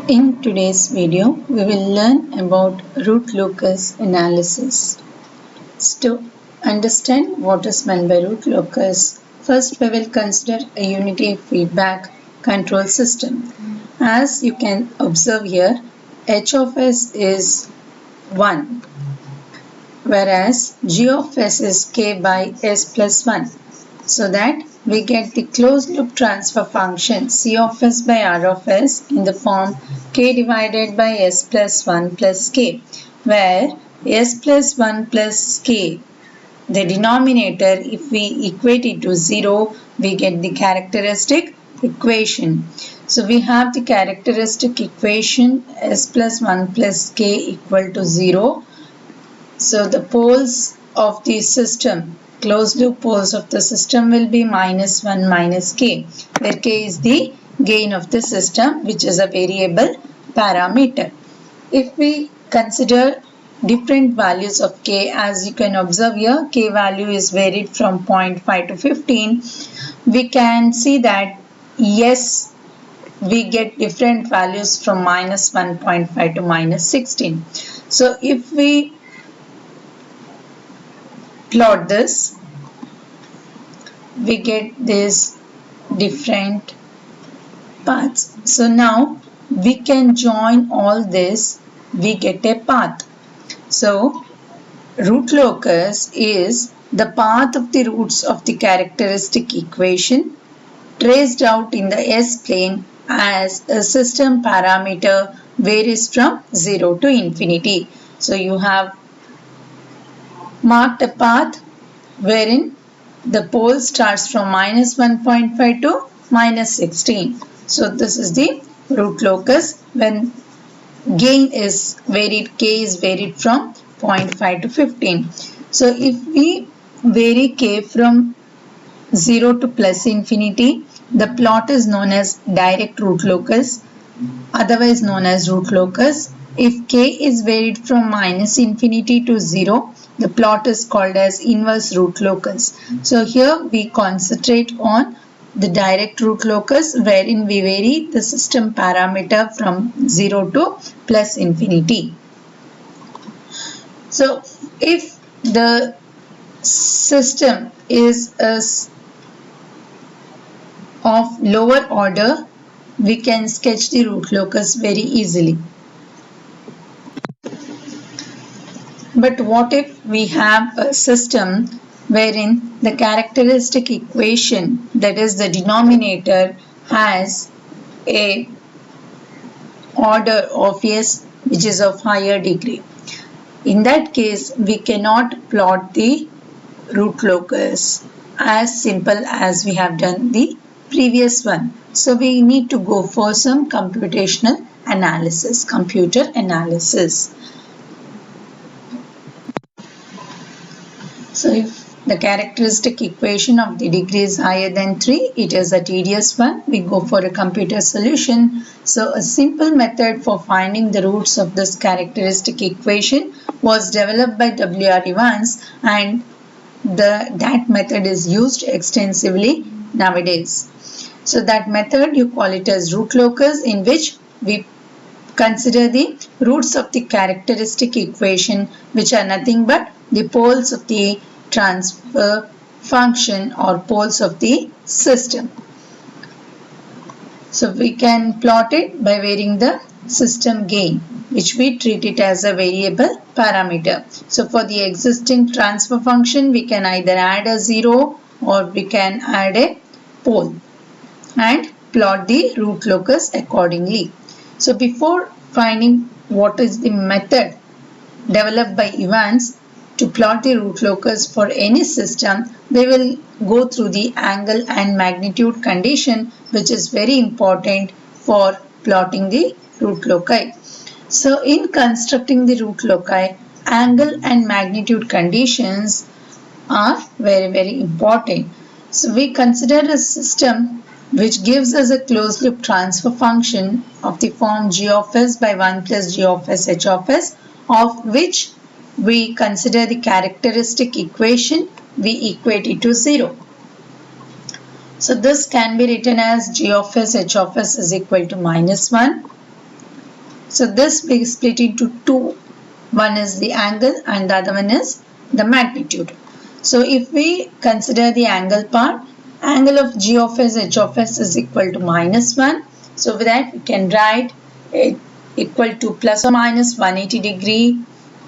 In today's video, we will learn about root locus analysis. To understand what is meant by root locus, first we will consider a unity feedback control system. As you can observe here, h of s is 1, whereas g of s is k by s plus 1. So that we get the closed loop transfer function C of s by R of s in the form k divided by s plus 1 plus k, where s plus 1 plus k, the denominator, if we equate it to 0, we get the characteristic equation. So we have the characteristic equation s plus 1 plus k equal to 0. So the poles of the system, closed loop poles of the system will be minus 1 minus k, where k is the gain of the system, which is a variable parameter. If we consider different values of k, as you can observe here, k value is varied from 0.5 to 15. We can see that yes, we get different values from minus 1.5 to minus 16. So if we plot this, we get these different paths. So now we can join all this, we get a path. So root locus is the path of the roots of the characteristic equation traced out in the S-plane as a system parameter varies from 0 to infinity. So you have marked a path wherein the pole starts from minus 1.5 to minus 16. So this is the root locus when gain is varied, k is varied from 0.5 to 15. So if we vary k from 0 to plus infinity, the plot is known as direct root locus, otherwise known as root locus. If k is varied from minus infinity to 0, the plot is called as inverse root locus. So here we concentrate on the direct root locus, wherein we vary the system parameter from 0 to plus infinity. So if the system is of lower order, we can sketch the root locus very easily. But what if we have a system wherein the characteristic equation, that is the denominator, has a order of s which is of higher degree? In that case, we cannot plot the root locus as simple as we have done the previous one. So we need to go for some computational analysis, computer analysis. So if the characteristic equation of the degree is higher than 3, it is a tedious one. We go for a computer solution. So a simple method for finding the roots of this characteristic equation was developed by W.R. Evans, and that method is used extensively nowadays. So that method, you call it as root locus, in which we consider the roots of the characteristic equation, which are nothing but the poles of the transfer function or poles of the system. So we can plot it by varying the system gain, which we treat it as a variable parameter. So for the existing transfer function, we can either add a 0 or we can add a pole and plot the root locus accordingly. So before finding what is the method developed by Evans to plot the root locus for any system, we will go through the angle and magnitude condition, which is very important for plotting the root loci. So in constructing the root loci, angle and magnitude conditions are very important. So we consider a system which gives us a closed loop transfer function of the form g of s by 1 plus g of s h of s, of which we consider the characteristic equation, we equate it to 0. So this can be written as g of s h of s is equal to minus 1 So this we split into two. One is the angle and the other one is the magnitude. So if we consider the angle part, angle of g of s h of s is equal to -1. So with that we can write it equal to plus or minus 180 degree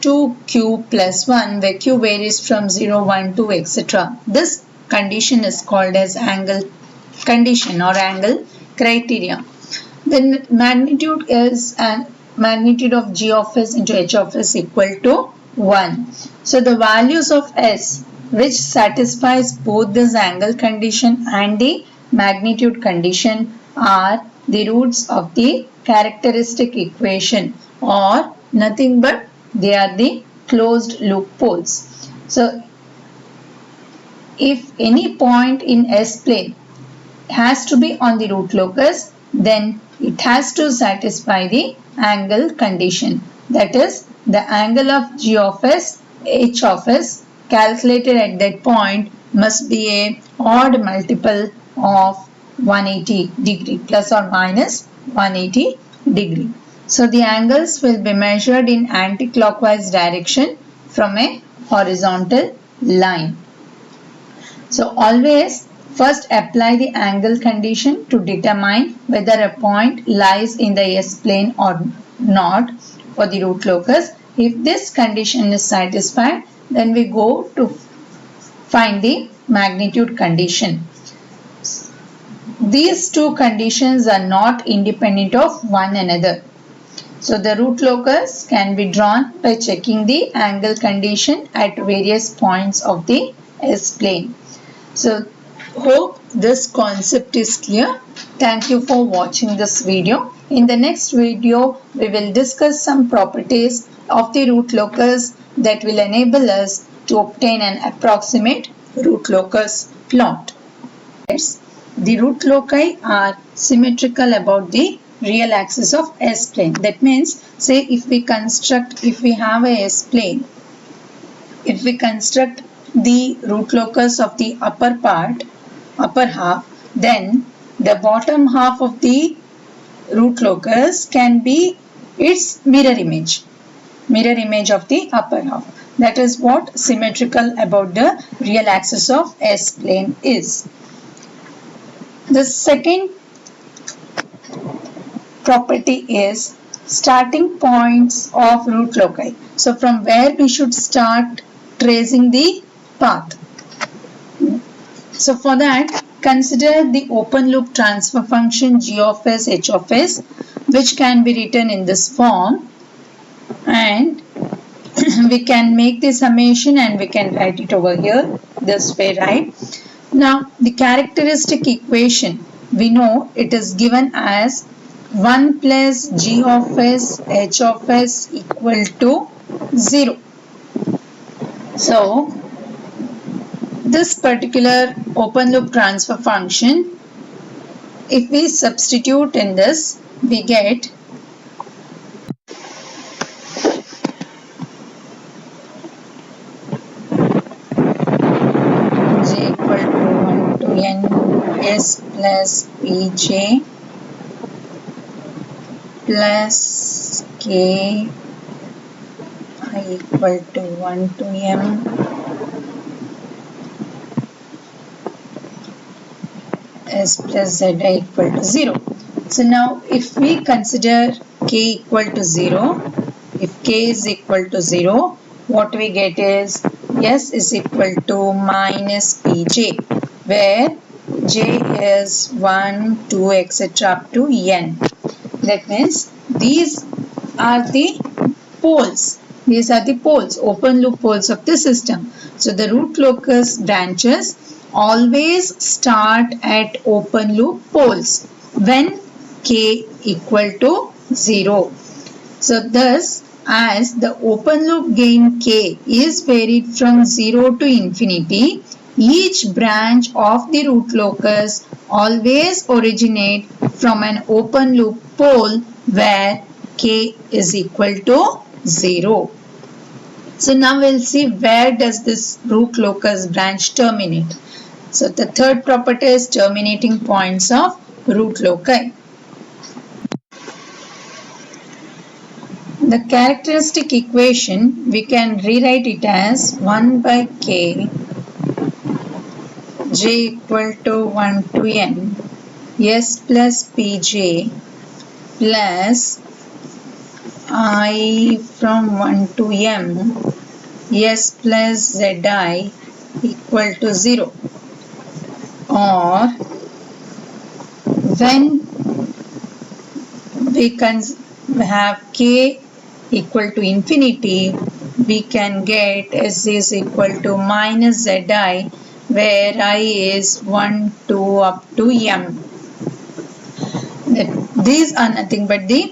to q plus 1, where q varies from 0, 1, 2, etc. This condition is called as angle condition or angle criteria. The magnitude is magnitude of g of s into h of s equal to 1. So the values of s which satisfies both this angle condition and the magnitude condition are the roots of the characteristic equation, or nothing but they are the closed loop poles. So if any point in S plane has to be on the root locus, then it has to satisfy the angle condition. That is, the angle of g of s, h of s calculated at that point must be a odd multiple of 180 degree, plus or minus 180 degree. So the angles will be measured in anti-clockwise direction from a horizontal line. So always first apply the angle condition to determine whether a point lies in the S-plane or not for the root locus. If this condition is satisfied, then we go to find the magnitude condition. These two conditions are not independent of one another. So the root locus can be drawn by checking the angle condition at various points of the S-plane. So hope this concept is clear. Thank you for watching this video. In the next video, we will discuss some properties of the root locus that will enable us to obtain an approximate root locus plot. The root loci are symmetrical about the real axis of S-plane. That means, say if we have a S-plane, if we construct the root locus of the upper half, then the bottom half of the root locus can be its mirror image of the upper half. That is what symmetrical about the real axis of S-plane is. The second property is starting points of root loci. So from where we should start tracing the path. So for that, consider the open loop transfer function g of s, h of s, which can be written in this form, and we can make the summation and we can write it over here this way, right? Now the characteristic equation, we know it is given as 1 plus g of s, h of s equal to 0. So this particular open loop transfer function, if we substitute in this, we get j equal to 1 to n s plus pj plus k I equal to 1 to m s plus zi equal to 0. So now if we consider k equal to 0, if k is equal to 0, what we get is s is equal to minus pj, where j is 1, 2, etc. up to n. That means these are the poles. These are the poles, open loop poles of the system. So the root locus branches always start at open loop poles when k equal to 0. So thus, as the open loop gain k is varied from 0 to infinity, each branch of the root locus always originate from an open loop pole where k is equal to 0. So now we'll see where does this root locus branch terminate. So the third property is terminating points of root loci. The characteristic equation, we can rewrite it as 1 by k j equal to 1 to n s plus pj plus I from 1 to m s plus zi equal to 0. Or when we can have k equal to infinity, we can get s is equal to minus zi, where I is 1 to up to m. These are nothing but the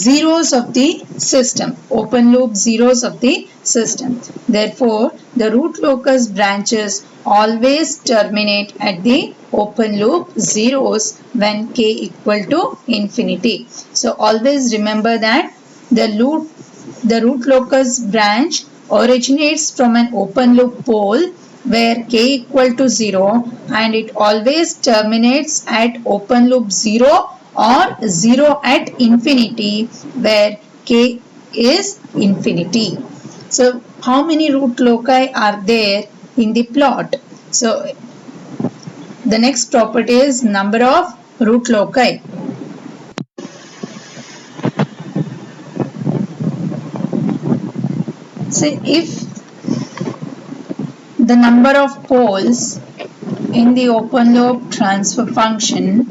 zeros of the system, open loop zeros of the system. Therefore, the root locus branches always terminate at the open loop zeros when k equal to infinity. So always remember that the root locus branch originates from an open loop pole where k equal to 0, and it always terminates at open loop 0 or 0 at infinity where k is infinity. So how many root loci are there in the plot? So the next property is number of root loci. So if the number of poles in the open loop transfer function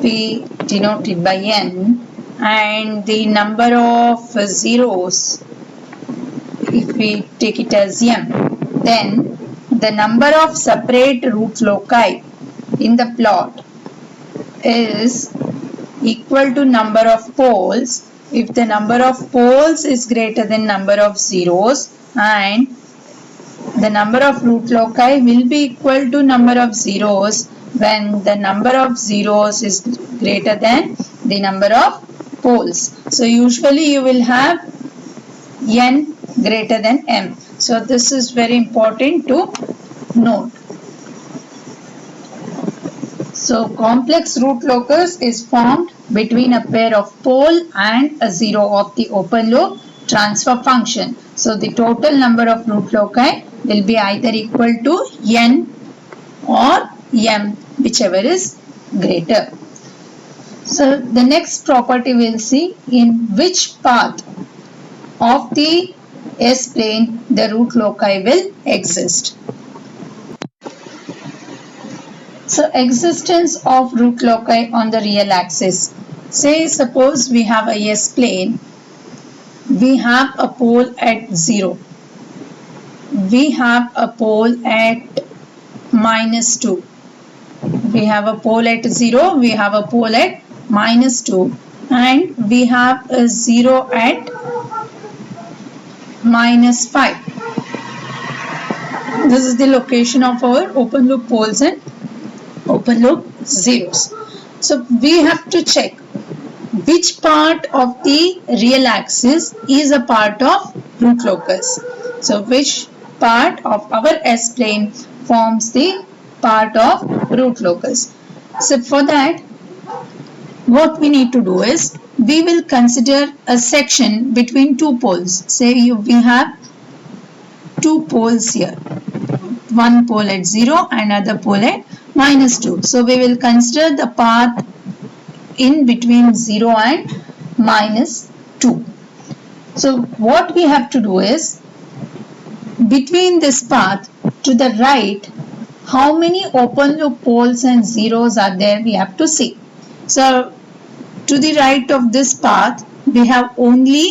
be denoted by n, and the number of zeros, if we take it as m, then the number of separate root loci in the plot is equal to number of poles if the number of poles is greater than number of zeros, and the number of root loci will be equal to number of zeros when the number of zeros is greater than the number of poles. So usually you will have n greater than m. So this is very important to note. So complex root locus is formed between a pair of pole and a zero of the open loop transfer function. So the total number of root loci will be either equal to n or m, whichever is greater. So the next property we'll see in which path of the S-plane the root loci will exist. So existence of root loci on the real axis. Say suppose we have a S-plane, we have a pole at 0. We have a pole at -2. We have a pole at 0, we have a pole at -2, and we have a 0 at -5. This is the location of our open loop poles and open loop zeros. So we have to check which part of the real axis is a part of root locus. So which part of our S-plane forms the part of root locus. So for that, what we need to do is we will consider a section between two poles. Say we have two poles here, one pole at 0 and another pole at -2. So we will consider the path in between 0 and -2. So what we have to do is, between this path to the right, how many open loop poles and zeros are there, we have to see. So to the right of this path, we have only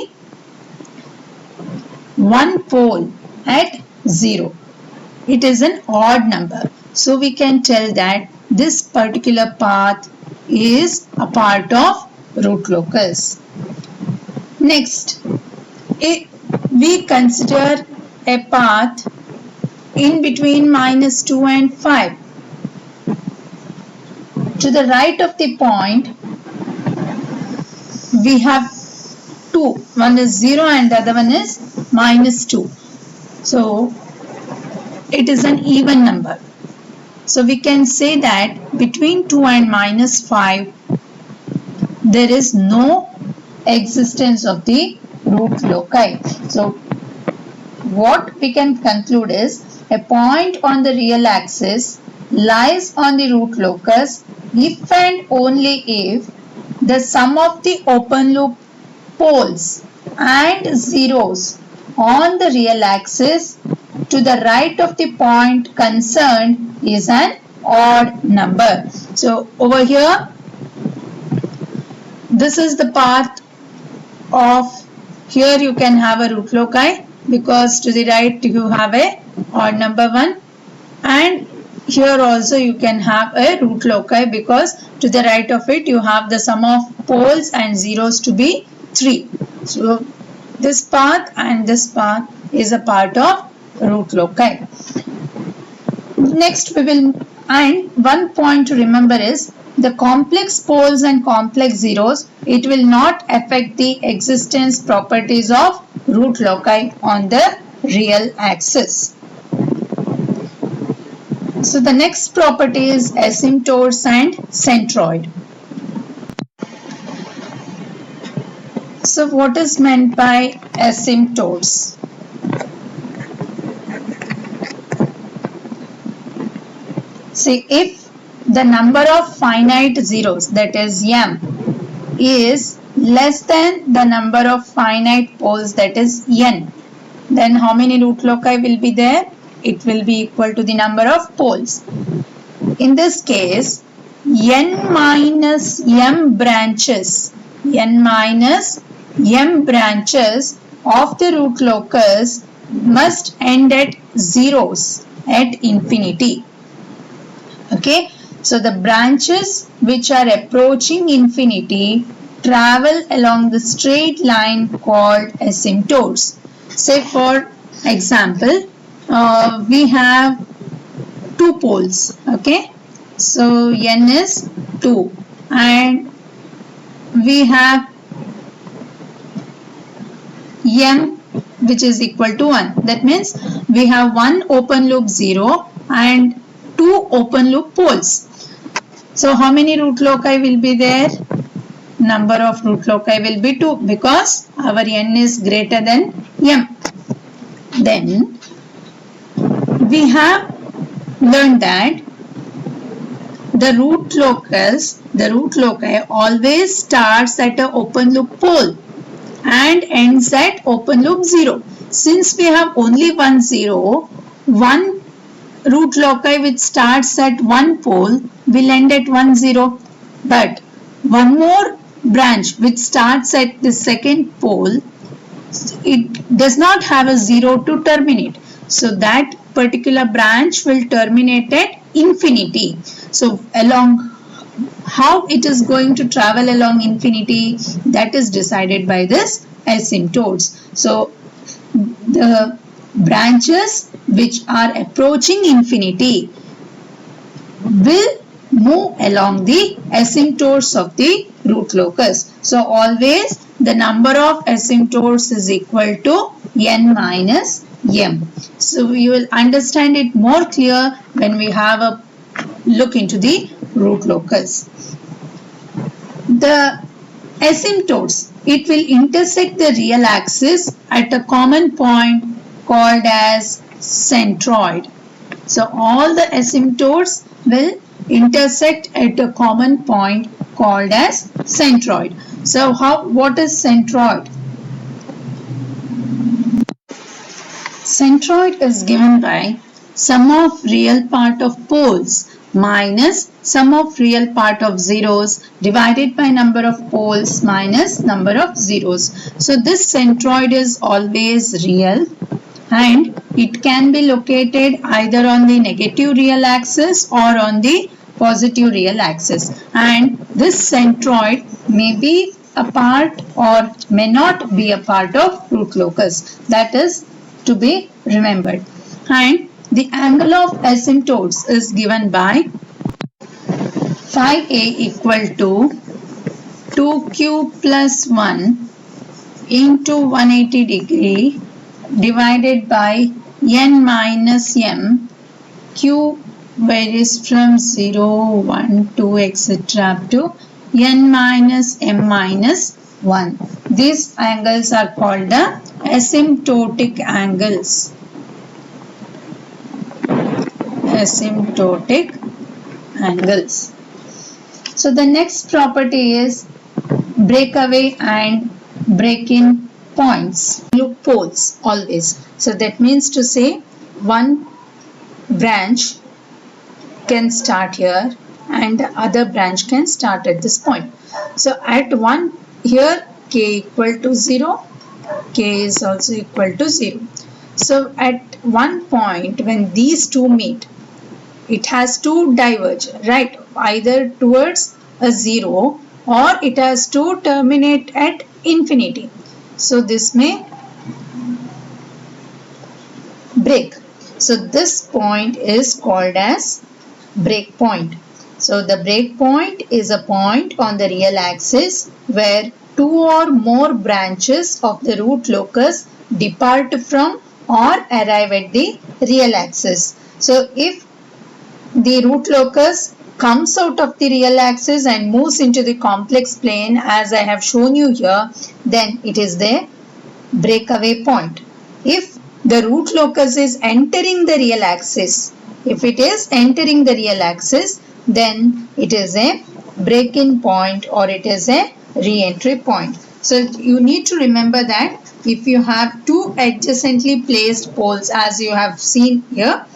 one pole at 0. It is an odd number. So we can tell that this particular path is a part of root locus. Next, we consider a path in between -2 and 5. To the right of the point, we have two. One is 0 and the other one is -2. So it is an even number. So we can say that between 2 and -5, there is no existence of the root loci. So what we can conclude is a point on the real axis lies on the root locus if and only if the sum of the open loop poles and zeros on the real axis to the right of the point concerned is an odd number. So over here, this is the path of, here you can have a root loci because to the right you have a odd number 1, and here also you can have a root loci because to the right of it you have the sum of poles and zeros to be 3. So this path and this path is a part of root loci. Next we will, and one point to remember is the complex poles and complex zeros, it will not affect the existence properties of root loci on the real axis. So the next property is asymptotes and centroid. So what is meant by asymptotes? See, if the number of finite zeros, that is m, is less than the number of finite poles, that is n, then how many root loci will be there? It will be equal to the number of poles. In this case, n minus m branches of the root locus must end at zeros at infinity. Okay, so the branches which are approaching infinity travel along the straight line called asymptotes. Say for example, we have 2 poles. Okay, so n is 2 and we have m which is equal to 1. That means we have one open loop 0 and 2 open loop poles. So how many root loci will be there? Number of root loci will be 2 because our n is greater than m. Then we have learned that the root loci always starts at an open loop pole and ends at open loop 0. Since we have only one 0, one root loci which starts at one pole will end at 1 0. But one more branch which starts at the second pole, it does not have a 0 to terminate. So that particular branch will terminate at infinity. So along how it is going to travel along infinity, that is decided by this asymptotes. So the branches which are approaching infinity will move along the asymptotes of the root locus. So always the number of asymptotes is equal to n minus m. So you will understand it more clear when we have a look into the root locus. The asymptotes, it will intersect the real axis at a common point called as centroid. So all the asymptotes will intersect at a common point called as centroid. So what is centroid? Centroid is given by sum of real part of poles minus sum of real part of zeros divided by number of poles minus number of zeros. So this centroid is always real and it can be located either on the negative real axis or on the positive real axis, and this centroid may be a part or may not be a part of root locus. That is to be remembered. And the angle of asymptotes is given by phi a equal to 2q plus 1 into 180 degree divided by n minus m. Q varies from 0, 1, 2 etc. up to n minus m minus 1. These angles are called the asymptotic angles. Asymptotic angles. So the next property is breakaway and break-in points. Look poles always. So that means to say one branch can start here and the other branch can start at this point. So at one here k equal to 0, k is also equal to 0. So at one point when these two meet, it has to diverge, right? Either towards a 0 or it has to terminate at infinity. So this may break. So this point is called as break point. So the break point is a point on the real axis where two or more branches of the root locus depart from or arrive at the real axis. So if the root locus comes out of the real axis and moves into the complex plane as I have shown you here, then it is the breakaway point. If the root locus is entering the real axis, if it is entering the real axis, then it is a break-in point or it is a re-entry point. So you need to remember that if you have two adjacently placed poles as you have seen here,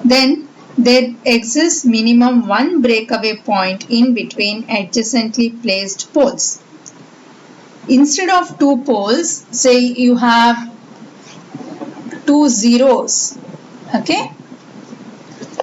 then there exists minimum one breakaway point in between adjacently placed poles. Instead of two poles, say you have two zeros, okay?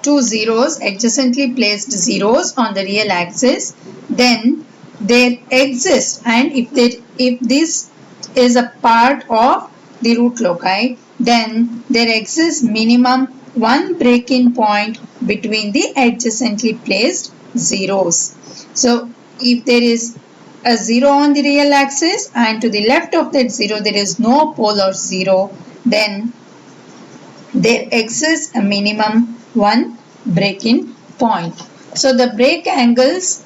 Two zeros, adjacently placed zeros on the real axis, then there exists, and if this is a part of the root loci, then there exists minimum one break-in point between the adjacently placed zeros. So if there is a 0 on the real axis and to the left of that 0 there is no pole or 0, then there exists a minimum one break-in point. So the break angles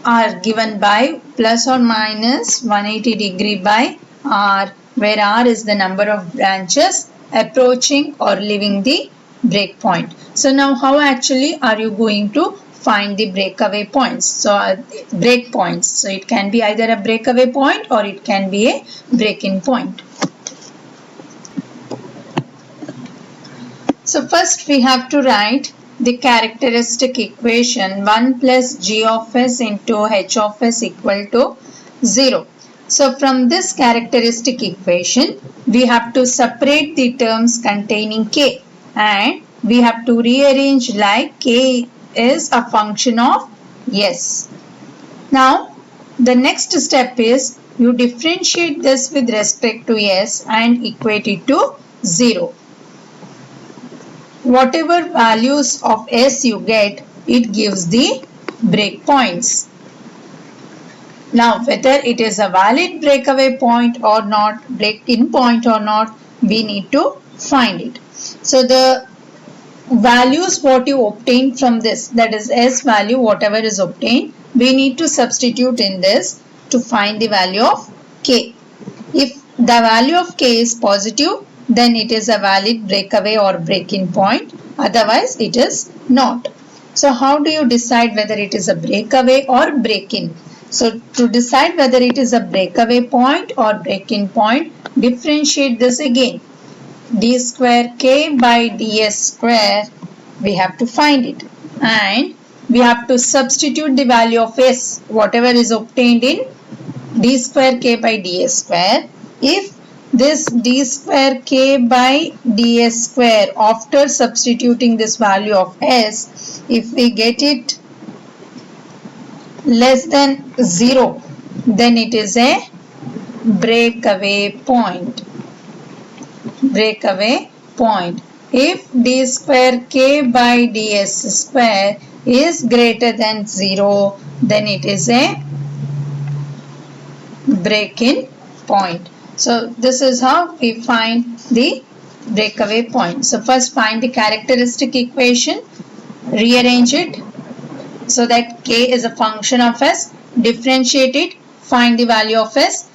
are given by plus or minus 180 degree by r, where r is the number of branches approaching or leaving the break point. So now how actually are you going to find the breakaway points? So break points. So it can be either a breakaway point or it can be a break-in point. So first we have to write the characteristic equation 1 plus g of s into h of s equal to 0. So from this characteristic equation, we have to separate the terms containing k and we have to rearrange like k is a function of s. Now the next step is you differentiate this with respect to s and equate it to 0. Whatever values of s you get, it gives the breakpoints. Now whether it is a valid breakaway point or not, break-in point or not, we need to find it. So the values what you obtain from this, that is s value whatever is obtained, we need to substitute in this to find the value of k. If the value of k is positive, then it is a valid breakaway or break-in point, otherwise it is not. So how do you decide whether it is a breakaway or break-in? So to decide whether it is a breakaway point or break-in point, differentiate this again. D square k by ds square, we have to find it, and we have to substitute the value of s, whatever is obtained in d square k by ds square. If this d square k by ds square, after substituting this value of s, if we get it less than 0, then it is a breakaway point. Breakaway point. If d square k by ds square is greater than 0, then it is a break-in point. So this is how we find the breakaway point. So first find the characteristic equation, rearrange it so that k is a function of s. differentiate it, find the value of s.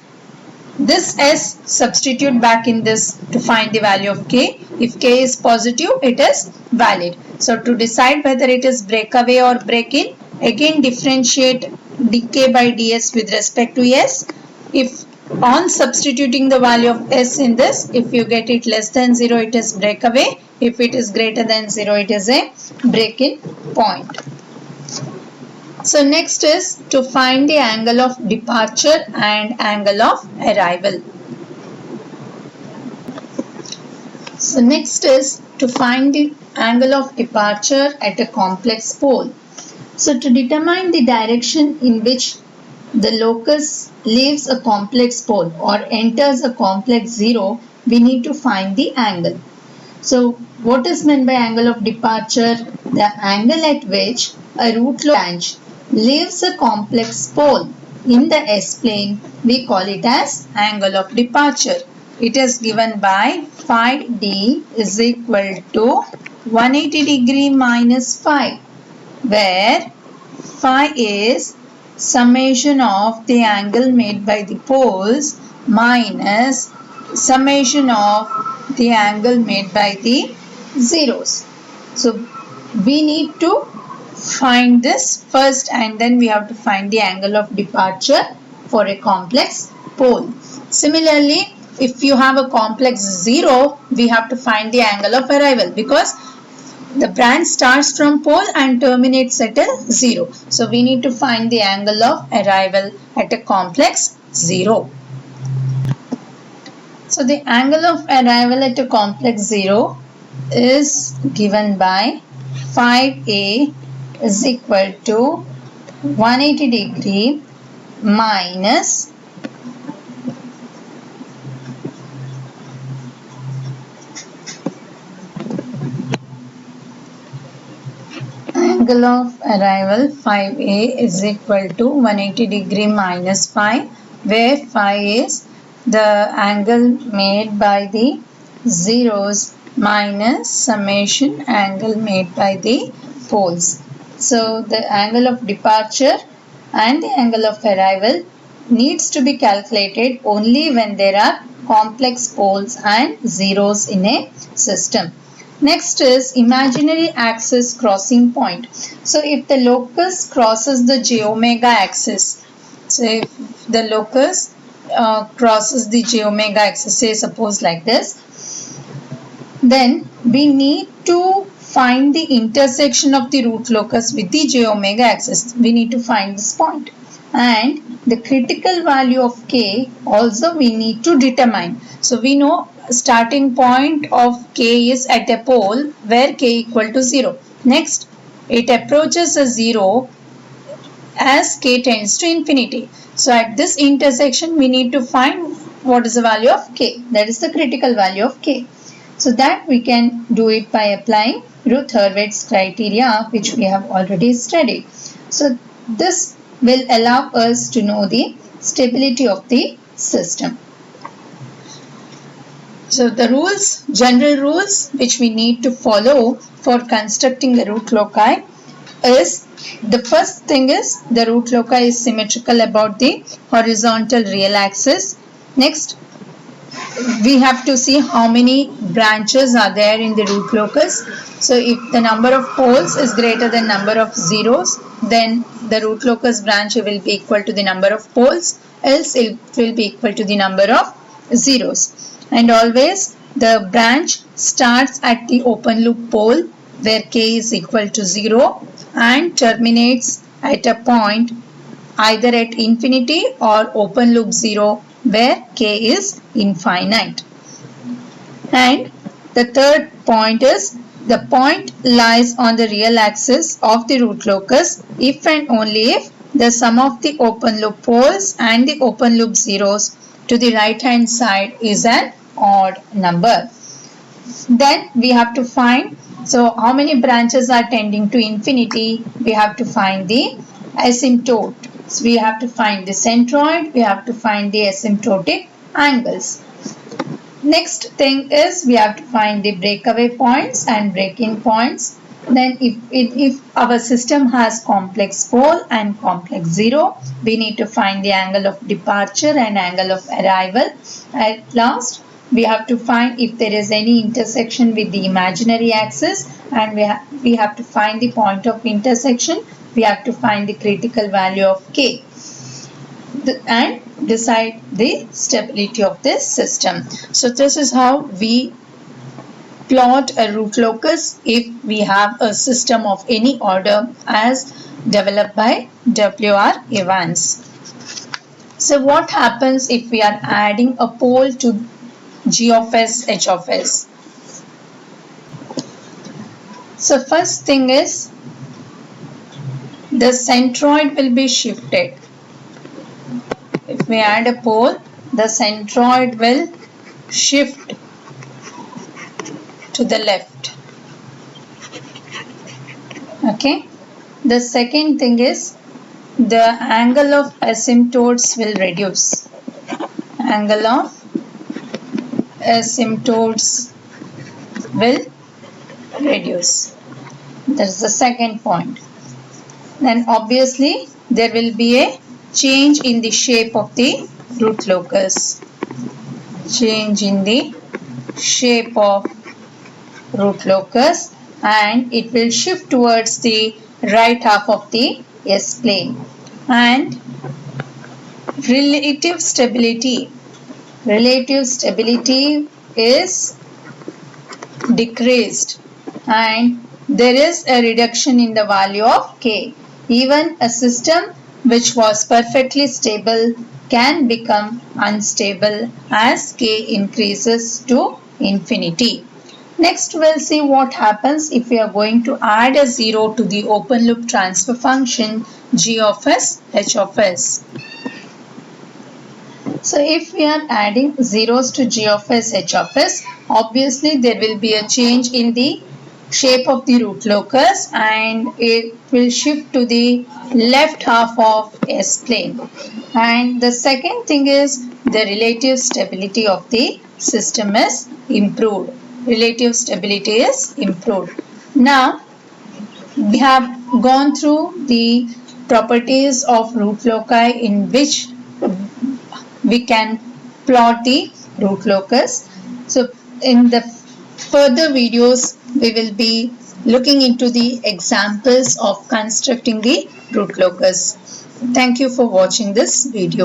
This s substitute back in this to find the value of k. If k is positive, it is valid. So to decide whether it is breakaway or break-in, again differentiate dk by ds with respect to s. If on substituting the value of s in this, if you get it less than 0, it is breakaway. If it is greater than 0, it is a break-in point. So next is to find the angle of departure and angle of arrival. So next is to find the angle of departure at a complex pole. So to determine the direction in which the locus leaves a complex pole or enters a complex zero, we need to find the angle. So what is meant by angle of departure? The angle at which a root branch leaves a complex pole in the S-plane, we call it as angle of departure. It is given by phi d is equal to 180 degree minus phi, where phi is summation of the angle made by the poles minus summation of the angle made by the zeros. So we need to find this first and then we have to find the angle of departure for a complex pole. Similarly, if you have a complex zero, we have to find the angle of arrival because the branch starts from pole and terminates at a zero. So we need to find the angle of arrival at a complex zero. So the angle of arrival at a complex zero is given by phi a is equal to 180 degree minus angle of arrival phi a is equal to 180 degree minus phi, where phi is the angle made by the zeros minus summation angle made by the poles. So the angle of departure and the angle of arrival needs to be calculated only when there are complex poles and zeros in a system. Next is imaginary axis crossing point. So if the locus crosses the j omega axis, so if the locus crosses the j omega axis, say suppose like this, then we need to find the intersection of the root locus with the j omega axis. We need to find this point. And the critical value of k also we need to determine. So we know starting point of k is at a pole where k equal to 0. Next, it approaches a 0 as k tends to infinity. So at this intersection we need to find what is the value of k. That is the critical value of k. So that we can do it by applying Routh-Hurwitz's criteria, which we have already studied. So this will allow us to know the stability of the system. So the rules, general rules which we need to follow for constructing the root loci is, the first thing is the root loci is symmetrical about the horizontal real axis. Next, we have to see how many branches are there in the root locus. So if the number of poles is greater than number of zeros, then the root locus branch will be equal to the number of poles, else it will be equal to the number of zeros. And always the branch starts at the open loop pole where k is equal to 0 and terminates at a point either at infinity or open loop 0 where k is infinite. And the third point is the point lies on the real axis of the root locus if and only if the sum of the open loop poles and the open loop zeros to the right hand side is an odd number. Then we have to find, so how many branches are tending to infinity? We have to find the asymptote. So we have to find the centroid, we have to find the asymptotic angles. Next thing is we have to find the breakaway points and break-in points. Then if our system has complex pole and complex zero, we need to find the angle of departure and angle of arrival. At last, we have to find if there is any intersection with the imaginary axis, and we have to find the point of intersection. We have to find the critical value of K and decide the stability of this system. So this is how we plot a root locus if we have a system of any order as developed by W.R. Evans. So what happens if we are adding a pole to G of S, H of S? So first thing is the centroid will be shifted. If we add a pole, the centroid will shift to the left. Okay. The second thing is the angle of asymptotes will reduce. Angle of asymptotes will reduce. That's the second point. Then obviously there will be a change in the shape of the root locus. Change in the shape of root locus, and it will shift towards the right half of the S plane. And relative stability is decreased, and there is a reduction in the value of K. Even a system which was perfectly stable can become unstable as K increases to infinity. Next, we'll see what happens if we are going to add a 0 to the open loop transfer function G of S, H of S. So if we are adding zeros to G of S, H of S, obviously there will be a change in the shape of the root locus, and it will shift to the left half of S plane. And the second thing is the relative stability of the system is improved. Relative stability is improved. Now, we have gone through the properties of root loci in which we can plot the root locus. So, in the further videos, we will be looking into the examples of constructing the root locus. Thank you for watching this video.